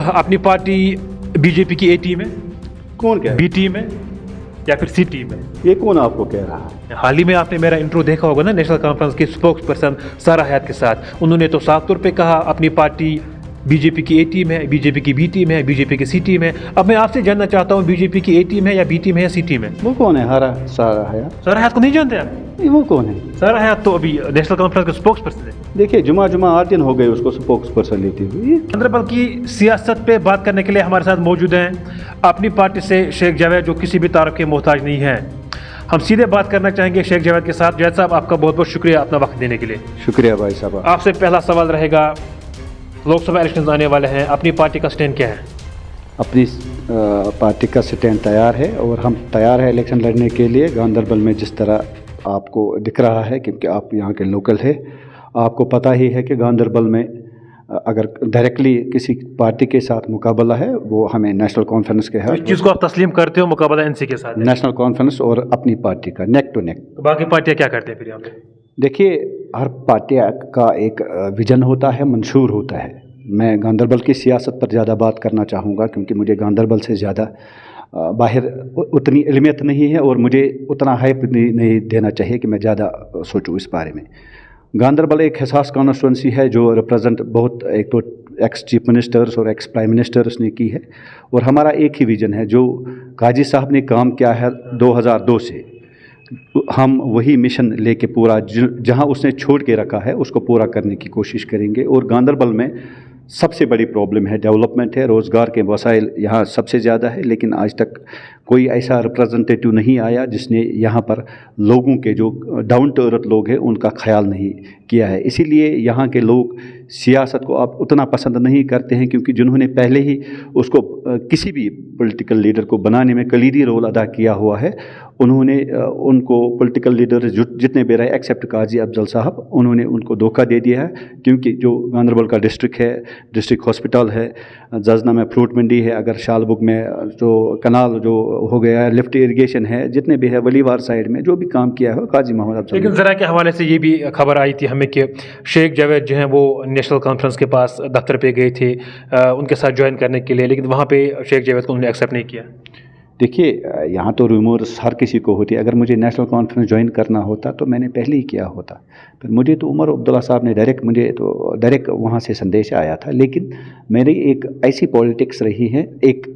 अपनी party BJP की ए team है, कौन कह रहा बी टीम है या फिर सी टीम है? है? ये कौन आपको कह रहा है? हाल ही में आपने मेरा इंट्रो देखा होगा ना नेशनल कॉन्फ्रेंस के स्पोक्स पर्सन सारा हयात के साथ। उन्होंने तो साफ तौर पे कहा अपनी पार्टी बीजेपी की ए टीम है, बीजेपी की बी टीम है, बीजेपी की सी टीम है। अब मैं आपसे जानना चाहता हूँ बीजेपी की ए टीम है या बी टीम है या सी टीम है? वो कौन है हरा सारा हयात? सारा हयात को नहीं जानते आप? वो कौन है? सारा हयात तो अभी नेशनल कॉन्फ्रेंस का स्पोक्स पर्सन है। देखिए जुमा 8 दिन हो गए उसको स्पोक्स पर्सन लेते हुए। ऑनरेबल की सियासत पे बात करने के लिए हमारे साथ मौजूद हैं अपनी पार्टी से शेख जावेद, जो किसी भी तारफ के मोहताज नहीं है। हम सीधे बात करना चाहेंगे शेख जावेद के साथ। जावेद साहब, आपका बहुत बहुत शुक्रिया अपना वक्त देने के लिए। शुक्रिया भाई साहब। आपसे पहला सवाल रहेगा, लोकसभा इलेक्शन आने वाले हैं, अपनी पार्टी का स्टैंड क्या है? अपनी पार्टी का स्टैंड तैयार है और हम तैयार है इलेक्शन लड़ने के लिए। गांधरबल में जिस तरह आपको दिख रहा है, क्योंकि आप यहाँ के लोकल है, आपको पता ही है कि गांधरबल में अगर डायरेक्टली किसी पार्टी के साथ मुकाबला है वो हमें नेशनल कॉन्फ्रेंस के है। इस चीज़ को आप तस्लीम करते हो, मुकाबला एनसी के साथ है? नेशनल कॉन्फ्रेंस और अपनी पार्टी का नेक टू नेक। तो बाकी पार्टियां क्या करते हैं फिर यहाँ पे? देखिए, हर पार्टी का एक विजन होता है, मंशूर होता है। मैं गांधरबल की सियासत पर ज़्यादा बात करना चाहूँगा क्योंकि मुझे गांधरबल से ज़्यादा बाहर उतनी इल्मियत नहीं है और मुझे उतना हाइप नहीं देना चाहिए कि मैं ज़्यादा सोचूं इस बारे में। गांधरबल एक हसास कॉन्स्टिट्यूंसी है जो रिप्रेजेंट बहुत, एक तो एक्स चीफ मिनिस्टर्स और एक्स प्राइम मिनिस्टर्स ने की है, और हमारा एक ही विजन है जो काजी साहब ने काम किया है 2002 से। हम वही मिशन लेके पूरा जहां उसने छोड़ के रखा है उसको पूरा करने की कोशिश करेंगे। और गांधरबल में सबसे बड़ी प्रॉब्लम है डेवलपमेंट है, रोज़गार के वसाइल यहाँ सबसे ज़्यादा है, लेकिन आज तक कोई ऐसा रिप्रेजेंटेटिव नहीं आया जिसने यहाँ पर लोगों के जो डाउन टू अर्थ लोग हैं उनका ख्याल नहीं किया है। इसीलिए यहाँ के लोग सियासत को अब उतना पसंद नहीं करते हैं, क्योंकि जिन्होंने पहले ही उसको किसी भी पॉलिटिकल लीडर को बनाने में कलीदी रोल अदा किया हुआ है, उन्होंने उनको पॉलिटिकल लीडर जितने भी रहे एक्सेप्ट काजी अफजल साहब, उन्होंने उनको धोखा दे दिया है। क्योंकि जो गांधरबल का डिस्ट्रिक्ट है, डिस्ट्रिक्ट हॉस्पिटल है, जजना में फ्रूट मंडी है, अगर शालबुग में जो कनाल जो हो गया है, लिफ्ट इरिगेशन है, जितने भी है वलीवार साइड में जो भी काम किया है काजी मोहम्मद अफजल। लेकिन ज़रा के हवाले से ये भी खबर आई थी हमें कि शेख जावेद जो हैं वो नेशनल कॉन्फ्रेंस के पास दफ्तर पे गए थे उनके साथ ज्वाइन करने के लिए, लेकिन वहाँ पे शेख जावेद को उन्होंने एक्सेप्ट नहीं किया। देखिए, यहाँ तो रूमर्स हर किसी को होती है। अगर मुझे नेशनल कॉन्फ्रेंस ज्वाइन करना होता तो मैंने पहले ही किया होता। फिर मुझे तो उमर अब्दुल्ला साहब ने डायरेक्ट वहाँ से संदेश आया था। लेकिन मेरी एक ऐसी पॉलिटिक्स रही है एक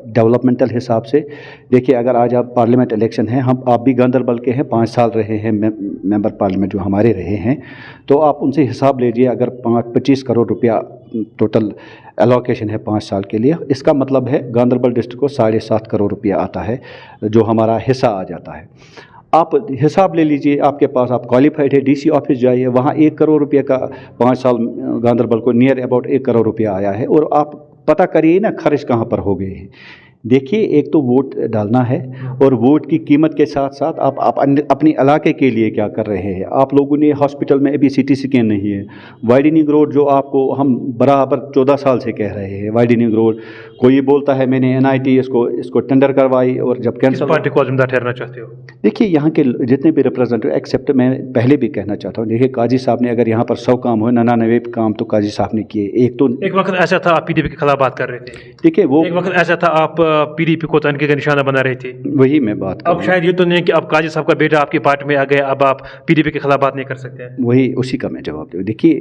डेवलपमेंटल हिसाब से। देखिए, अगर आज आप पार्लियामेंट इलेक्शन है, आप भी गांधरबल के हैं, 5 साल रहे हैं मेंबर पार्लियामेंट जो हमारे रहे हैं, तो आप उनसे हिसाब लीजिए। अगर 25 करोड़ रुपया टोटल एलोकेशन है 5 साल के लिए, इसका मतलब है गांधरबल डिस्ट्रिक्ट को 7.5 करोड़ रुपया आता है जो हमारा हिस्सा आ जाता है। आप हिसाब ले लीजिए, आपके पास आप क्वालिफाइड है, डीसी ऑफिस जाइए, वहाँ 1 करोड़ रुपये का 5 साल गांधरबल को नियर अबाउट 1 करोड़ रुपया आया है। और आप पता करिए ना खर्च कहाँ पर हो गए हैं। देखिए, एक तो वोट डालना है और वोट की कीमत के साथ साथ आप अपने इलाके के लिए क्या कर रहे हैं। आप लोगों ने हॉस्पिटल में अभी CT स्कैन नहीं है। वाइडनिंग रोड जो आपको हम बराबर 14 साल से कह रहे हैं, वाइडनिंग रोड, कोई बोलता है मैंने NIT इसको टेंडर करवाई और जब कैंसिल। पार्टी को जिम्मेदार ठहरना चाहते हो? देखिए, यहाँ के जितने भी रिप्रेजेंटेटिव एक्सेप्ट, मैं पहले भी कहना चाहता हूँ, देखिए काजी साहब ने अगर यहाँ पर 100 काम हो, 99 काम तो काजी साहब ने किए। एक वक्त ऐसा था आप PDP के खिलाफ बात कर रहे थे। देखिए, वो एक वक्त ऐसा था आप PDP को तनके का निशाना बना रहे थे। वही मैं बात कर अब शायद ये तो नहीं कि अब काजी साहब का बेटा आपकी पार्टी में आ गया, अब आप PDP के खिलाफ बात नहीं कर सकते हैं। वही उसी का मैं जवाब दूँ। देखिए,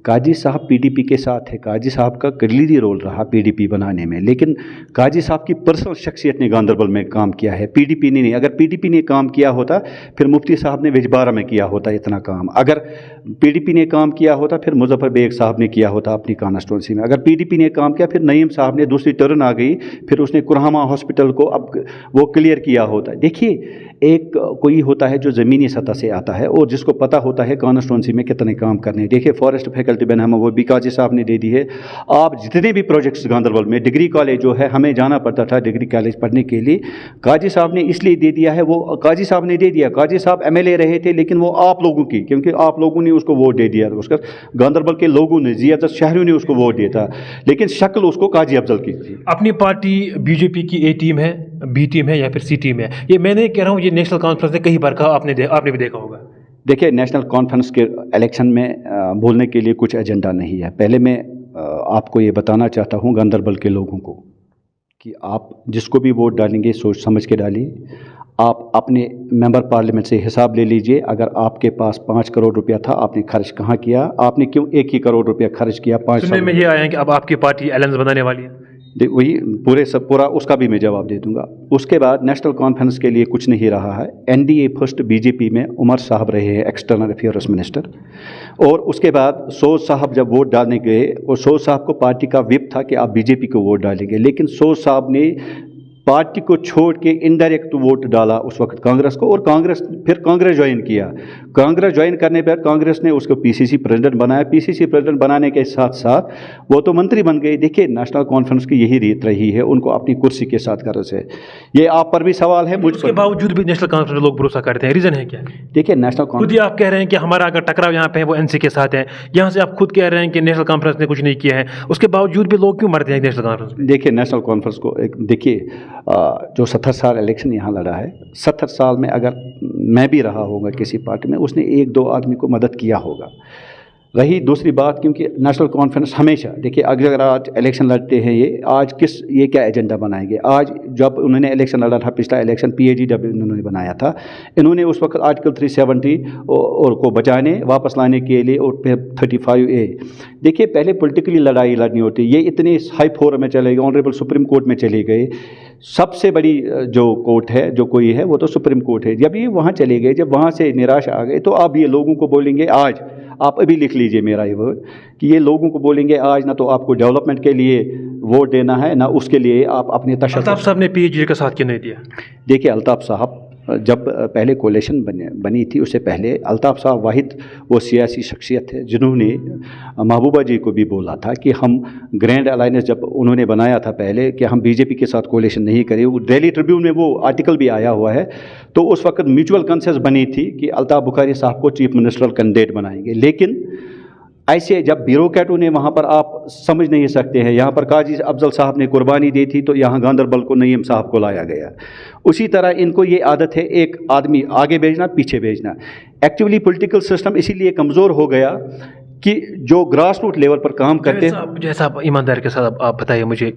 काजी साहब PDP के साथ है, काजी साहब का कलीदी रोल रहा PDP बनाने में, लेकिन काजी साहब की पर्सनल शख्सियत ने गांधरबल में काम किया है, PDP ने नहीं। अगर PDP ने काम किया होता फिर मुफ्ती साहब ने विजबारा में किया होता इतना काम। अगर PDP ने काम किया होता फिर मुजफ्फर बेग साहब ने किया होता अपनी कॉन्स्टिट्यूंसी में। अगर PDP ने काम किया फिर नईम साहब ने, दूसरी टर्न आ गई, फिर उसने कुरहामा हॉस्पिटल को अब वो क्लियर किया होता। देखिए, एक कोई होता है जो ज़मीनी सतह से आता है और जिसको पता होता है कॉन्स्टिट्यूंसी में कितने काम करने। देखिए, फॉरेस्ट फैकल्टी बन हम वो भी काजी साहब ने दे दी है। आप जितने भी प्रोजेक्ट्स गांधरबल में, डिग्री कॉलेज जो है, हमें जाना पड़ता था डिग्री कॉलेज पढ़ने के लिए, काजी साहब ने इसलिए दे दिया है। वो काजी साहब ने दे दिया। काजी साहब MLA रहे थे, लेकिन वो आप लोगों की, क्योंकि आप लोगों ने उसको वोट दे दिया। उसका गांधरबल के लोगों ने, ज़ियादत शहरियों ने उसको वोट दिया था, लेकिन शक्ल उसको काजी अफजल की थी। अपनी पार्टी बीजेपी की ए टीम है, बी टीम है या फिर सी टीम है? ये मैं नहीं कह रहा हूँ, ये नेशनल कॉन्फ्रेंस ने कई बार कहा, आपने भी देखा होगा। देखिए, नेशनल कॉन्फ्रेंस के इलेक्शन में बोलने के लिए कुछ एजेंडा नहीं है। पहले मैं آپ کو یہ بتانا چاہتا ہوں گاندربل کے لوگوں کو کہ آپ جس کو بھی ووٹ ڈالیں گے سوچ سمجھ کے ڈالیے. آپ اپنے ممبر پارلیمنٹ سے حساب لے لیجئے. اگر آپ کے پاس 5 کروڑ روپیہ تھا آپ نے خرچ کہاں کیا؟ آپ نے کیوں 1 ہی کروڑ روپیہ خرچ کیا 5 سال سننے میں یہ آیا ہے کہ اب آپ کی پارٹی الائنس بنانے والی ہے. وہی پورا اس کا بھی میں جواب دے دوں گا. اس کے بعد نیشنل کانفرنس کے لیے کچھ نہیں رہا ہے. NDA فرسٹ BJP میں عمر صاحب رہے ہیں ایکسٹرنل افیئرس منسٹر, اور اس کے بعد سوز صاحب جب ووٹ ڈالنے گئے اور سوز صاحب کو پارٹی کا وپ تھا کہ آپ BJP کو ووٹ ڈالیں گے, لیکن سوز صاحب نے پارٹی کو چھوڑ کے انڈائریکٹ ووٹ ڈالا اس وقت کانگریس کو, اور پھر کانگریس جوائن کیا. کانگریس جوائن کرنے پر کانگریس نے اس کو PCC پریزیڈنٹ بنایا. PCC پریزیڈنٹ بنانے کے ساتھ ساتھ وہ تو منتری بن گئے. دیکھیے نیشنل کانفرنس کی یہی ریت رہی ہے, ان کو اپنی کرسی کے ساتھ غرض ہے. یہ آپ پر بھی سوال ہے, مجھ اس کے باوجود بھی نیشنل کانفرنس لوگ بھروسہ کرتے ہیں, ریزن ہے کیا؟ دیکھیے نیشنل خود کانفرنس ہی آپ کہہ رہے ہیں کہ ہمارا اگر ٹکراؤ یہاں پہ ہے وہ NC کے ساتھ ہے, یہاں سے آپ خود کہہ رہے ہیں کہ نیشنل کانفرنس نے کچھ نہیں کیا ہے, اس کے باوجود بھی لوگ کیوں مرتے ہیں نیشنل کانفرنس میں؟ دیکھیے نیشنل کانفرنس کو دیکھیے جو 70 سال الیکشن یہاں لڑا ہے, 70 سال میں اگر میں بھی رہا ہوگا کسی پارٹی میں, اس نے 1-2 آدمی کو مدد کیا ہوگا. رہی دوسری بات, کیونکہ نیشنل کانفرنس ہمیشہ دیکھیے اگر آج الیکشن لڑتے ہیں یہ کیا ایجنڈا بنائیں گے. آج جب انہوں نے الیکشن لڑا تھا پچھلا الیکشن PAGW انہوں نے بنایا تھا, انہوں نے اس وقت آرٹیکل 370 اور کو بچانے واپس لانے کے لیے, اور پھر 35A. دیکھیے پہلے پولیٹیکلی لڑائی لڑنی ہوتی, یہ اتنے ہائی فورم میں چلے گئے, آنریبل سپریم کورٹ میں چلے گئے. سب سے بڑی جو کورٹ ہے جو کوئی ہے وہ تو سپریم کورٹ ہے. جب یہ وہاں چلے گئے, جب وہاں سے نراش آ گئے, تو آپ یہ لوگوں کو بولیں گے آج, آپ ابھی لکھ لیجئے میرا یہ ورڈ, کہ یہ لوگوں کو بولیں گے آج نہ تو آپ کو ڈیولپمنٹ کے لیے ووٹ دینا ہے, نہ اس کے لیے آپ اپنے الطاف صاحب نے PAG کا ساتھ کیوں نہیں دیا؟ دیکھیے الطاف صاحب جب پہلے کولیشن بنی تھی, اس سے پہلے الطاف صاحب واحد وہ سیاسی شخصیت ہے جنہوں نے محبوبہ جی کو بھی بولا تھا کہ ہم گرینڈ الائنس جب انہوں نے بنایا تھا پہلے کہ ہم BJP کے ساتھ کولیشن نہیں کریں, وہ ڈیلی ٹریبیون میں وہ آرٹیکل بھی آیا ہوا ہے, تو اس وقت میوچول کنسنس بنی تھی کہ الطاف بخاری صاحب کو چیف منسٹر کینڈیڈیٹ بنائیں گے. لیکن ایسے جب بیوروکریٹوں نے وہاں پر, آپ سمجھ نہیں سکتے ہیں, یہاں پر قاضی افضل صاحب نے قربانی دی تھی تو یہاں گاندربل کو نعیم صاحب کو لایا گیا. اسی طرح ان کو یہ عادت ہے ایک آدمی آگے بھیجنا پیچھے بھیجنا. ایکچولی پولیٹیکل سسٹم اسی لیے کمزور ہو گیا کہ جو گراس روٹ لیول پر کام کرتے ہیں. جیسا ایمانداری کے ساتھ آپ بتائیے مجھے,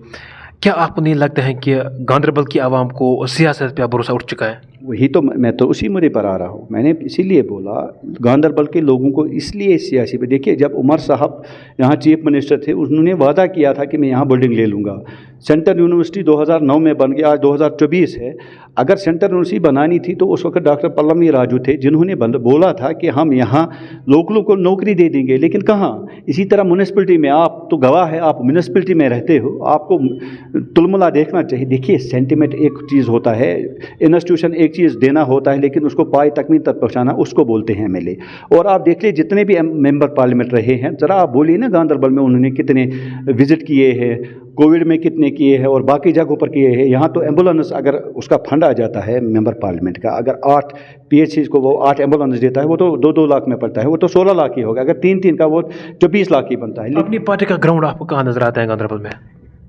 کیا آپ کو نہیں لگتا ہے کہ گاندربل کی عوام کو سیاست پہ بھروسہ اٹھ چکا ہے؟ وہی تو میں تو اسی مدے پر آ رہا ہوں. میں نے اسی لیے بولا گاندربل کے لوگوں کو اس لیے سیاسی پہ. دیکھیے جب عمر صاحب یہاں چیف منسٹر تھے, انہوں نے وعدہ کیا تھا کہ میں یہاں بلڈنگ لے لوں گا. سینٹرل یونیورسٹی 2009 میں بن گیا, آج 2024 ہے. اگر سینٹرل یونیورسٹی بنانی تھی تو اس وقت ڈاکٹر پلمی راجو تھے جنہوں نے بولا تھا کہ ہم یہاں لوکلوں کو نوکری دے دیں گے, لیکن کہاں. اسی طرح میونسپلٹی میں آپ تو گواہ ہے, آپ میونسپلٹی میں رہتے ہو, آپ کو تلملا دیکھنا چاہیے. دیکھیے سینٹیمنٹ ایک چیز ہوتا ہے, انسٹیٹیوشن ایک چیز دینا ہوتا ہے, لیکن اس کو پائے تکمیل تک پہنچانا اس کو بولتے ہیں MLA. اور آپ دیکھ لیں جتنے بھی ممبر پارلیمنٹ رہے ہیں, ذرا آپ بولیے نا گاندربل میں انہوں نے کتنے وزٹ کیے ہیں, کووڈ میں کتنے کیے ہیں اور باقی جگہوں پر کیے ہیں. یہاں تو ایمبولینس اگر اس کا فنڈ آ جاتا ہے ممبر پارلیمنٹ کا, اگر 8 PHCs کو وہ 8 ایمبولینس دیتا ہے, وہ تو 2-2 لاکھ میں پڑتا ہے, وہ تو 16 لاکھ ہی ہوگا. اگر 3-3 کا وہ 24 لاکھ ہی بنتا ہے. اپنی پارٹی کا گراؤنڈ آپ کو کہاں نظر آتا ہے گاندربل میں؟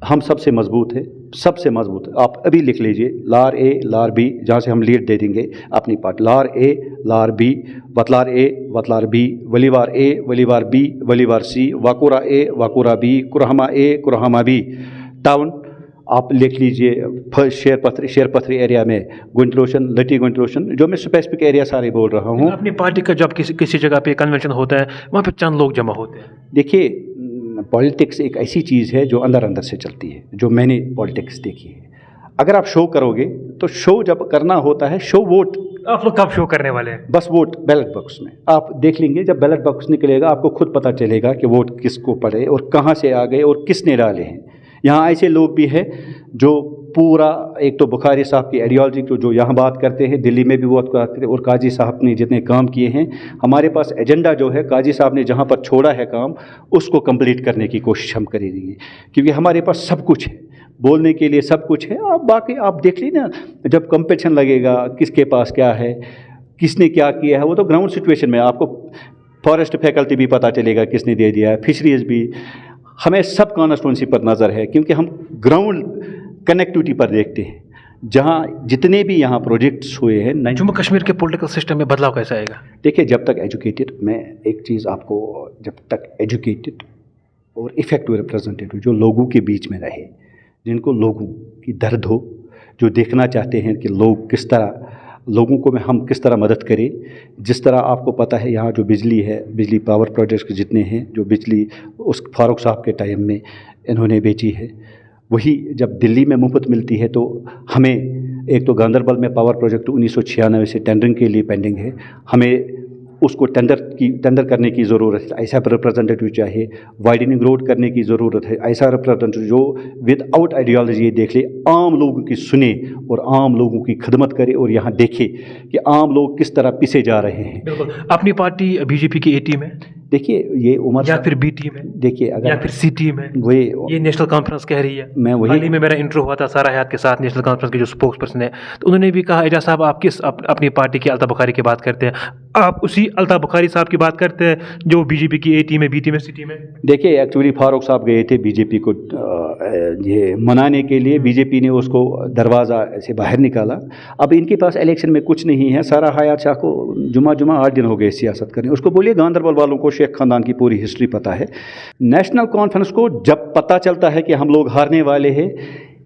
ہم سب سے مضبوط ہے, سب سے مضبوط. آپ ابھی لکھ لیجئے لار A لار B, جہاں سے ہم لیڈ دے دیں گے اپنی پارٹی. لار A لار B, وتلار A وتلار B, ولیوار A ولیوار B ولیوار C, واکورا A واکورا B, کرہما A کرہما B. Town آپ لکھ لیجئے شیر پتھری ایریا میں گنٹلوشن, لٹی گنٹلوشن, جو میں اسپیسیفک ایریا سارے بول رہا ہوں. اپنی پارٹی کا جب کسی جگہ پہ کنونشن ہوتا ہے وہاں پہ چند لوگ جمع ہوتے ہیں. دیکھیے پالیٹکس ایک ایسی چیز ہے جو اندر سے چلتی ہے, جو میں نے پالیٹکس دیکھی ہے. اگر آپ شو کرو گے تو شو جب کرنا ہوتا ہے, شو ووٹ آپ لوگ کب شو کرنے والے ہیں؟ بس ووٹ بیلٹ باکس میں آپ دیکھ لیں گے. جب بیلٹ باکس نکلے گا آپ کو خود پتہ چلے گا کہ ووٹ کس کو پڑے اور کہاں سے آ گئے اور کس نے ڈالے ہیں. یہاں ایسے لوگ بھی ہیں جو پورا, ایک تو بخاری صاحب کی آئیڈیالوجی جو یہاں بات کرتے ہیں, دلی میں بھی بہت کرتے ہیں, اور قاضی صاحب نے جتنے کام کیے ہیں, ہمارے پاس ایجنڈا جو ہے قاضی صاحب نے جہاں پر چھوڑا ہے کام اس کو کمپلیٹ کرنے کی کوشش ہم کریں گے, کیونکہ ہمارے پاس سب کچھ ہے, بولنے کے لیے سب کچھ ہے. آپ باقی آپ دیکھ لیں نا, جب کمپٹیشن لگے گا کس کے پاس کیا ہے, کس نے کیا کیا ہے, وہ تو گراؤنڈ سچویشن میں آپ کو فارسٹ فیکلٹی بھی پتہ چلے گا کس نے دے دیا ہے, فشریز بھی. ہمیں سب کانسٹیٹوئنسی پر نظر ہے کیونکہ ہم گراؤنڈ کنیکٹیوٹی پر دیکھتے ہیں. جہاں جتنے بھی یہاں پروجیکٹس ہوئے ہیں, جموں کشمیر کے پولیٹیکل سسٹم میں بدلاؤ کیسا آئے گا؟ دیکھیے جب تک ایجوکیٹڈ, میں ایک چیز آپ کو, جب تک ایجوکیٹڈ اور इफ़ेक्टिव रिप्रेजेंटेटिव जो लोगों के बीच में रहे, जिनको लोगों की दर्द हो, जो देखना चाहते हैं कि लोग किस तरह, लोगों को में हम किस तरह मदद करें। जिस तरह आपको पता है यहाँ जो बिजली है, बिजली पावर प्रोजेक्ट्स जितने हैं, जो बिजली उस फारूक साहब के टाइम में इन्होंने बेची है, वही जब दिल्ली में मुफ्त मिलती है तो हमें, एक तो गांदरबल में पावर प्रोजेक्ट 1996 से टेंडरिंग के लिए पेंडिंग है, हमें उसको टेंडर करने की ज़रूरत है। ऐसा रिप्रेजेंटेटिव चाहिए, वाइडनिंग रोड करने की ज़रूरत है, ऐसा रिप्रेजेंटेटिव जो विदाउट आइडियोलॉजी देख ले, आम लोगों की सुने और आम लोगों की खिदमत करे और यहाँ देखे कि आम लोग किस तरह पिसे जा रहे हैं। बिल्कुल। अपनी पार्टी बीजेपी की ए टीम है, देखिए ये उमर या फिर बी टीम है, देखिए अगर या फिर सी टीम है, वही ये नेशनल कॉन्फ्रेंस कह रही है। मैं वही, हाल ही में मेरा इंटरव्यू हुआ था सारा हयात के साथ, नेशनल कॉन्फ्रेंस के जो स्पोक्स पर्सन है, तो उन्होंने भी कहा, एजाज साहब आप किस अपनी पार्टी की अल्ताफ बुखारी की बात करते हैं, आप उसी अल्ताफ बुखारी साहब की बात करते हैं जो बीजेपी की ए टीम है, बी टीम है, सी टीम है। देखिए एक्चुअली फारूक साहब गए थे बीजेपी को ये मनाने के लिए, बीजेपी ने उसको दरवाज़ा से बाहर निकाला। अब इनके पास इलेक्शन में कुछ नहीं है। सारा हयात शाह को जुमा 8 दिन हो गए सियासत करने, उसको बोलिए गांदरबल वालों को शेख खानदान की पूरी हिस्ट्री पता है। नेशनल कॉन्फ्रेंस को जब पता चलता है कि हम लोग हारने वाले हैं,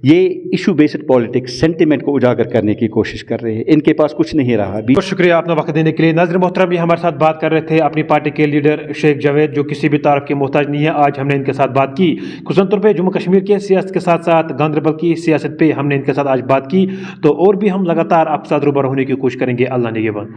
ये इशू बेस्ड पॉलिटिक्स सेंटिमेंट को उजागर करने की कोशिश कर रहे हैं। इनके पास कुछ नहीं रहा। बहुत शुक्रिया अपना वक्त देने के लिए। नाज़रीन मोहतरम, ये हमारे साथ बात कर रहे थे अपनी पार्टी के लीडर शेख जावेद, जो किसी भी तारफ के मोहताज नहीं है। आज हमने इनके साथ बात की, खुसूसन तौर पर जम्मू कश्मीर के सियासत के साथ साथ गांदरबल की सियासत पे हमने इनके साथ आज बात की। तो और भी हम लगातार आपके साथ रूबरू होने की कोशिश करेंगे। अल्लाह निगहबान।